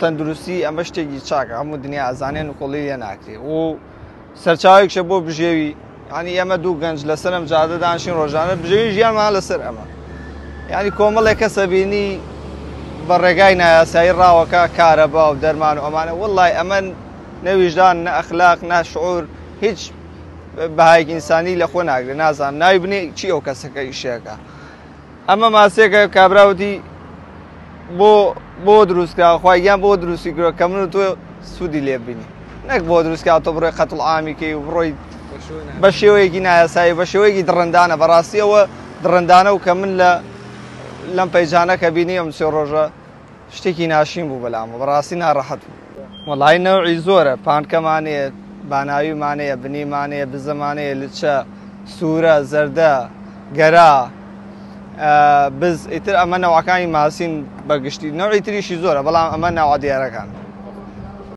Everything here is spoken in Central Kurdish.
تەندروستی ئەمە شتێکی چاکە هەموو دنیا ئەزانێن و کۆڵی لێ ناکرێ و سەرچاوێکشە بۆ بژێوی ینی ئەمە دوو گەنج لەسەر ئەم جادە دانیشتین ڕۆژانە بژێوی ژیانمان لەسەر ئەمە ینی کۆمەڵێک کەسە بینی بە ڕێگای نایاسایی ڕاوەکە کارەبا و دەرمان و ئەمانە وەڵڵای ئەمە نەویژدان نە ئەخلاق نە شعور هیچ بەهایەک ئینسانی لە خۆ ناگرێت نازانم ناوی بنێ چی ئەو کەسەکە ئیشەکە ئەمە ماسێکە کابراوتی بۆ دروستکراوە خوایگیان بۆ دروستی کرۆ کە من و تۆ سوودی لێ بینی نەک بۆ دروستکراوە تۆ بڕۆی قەتڵ عامیکەی و بڕۆی بە شێوەیەکی نایاسایی بە شێوەیەکی دڕندانە بەڕاستیەوە دڕندانە و کە من لەم پەیجانە کە بینی ئەم سێ ڕۆژە شتێکی ناشین بوو بەلامە بەڕاستی ناڕەحەت بوو وەڵای نەوعی زۆرە پانکەمانەیە باناویمانەیە بنیمانەیە بزەمانەیە لچە سوورە زەردە گەرا بز ئیتر ئەمە نەوەکانی ماسین بەگشتی نەوعی تریشی زۆرە بەڵام ئەمە ناوە دیارەکان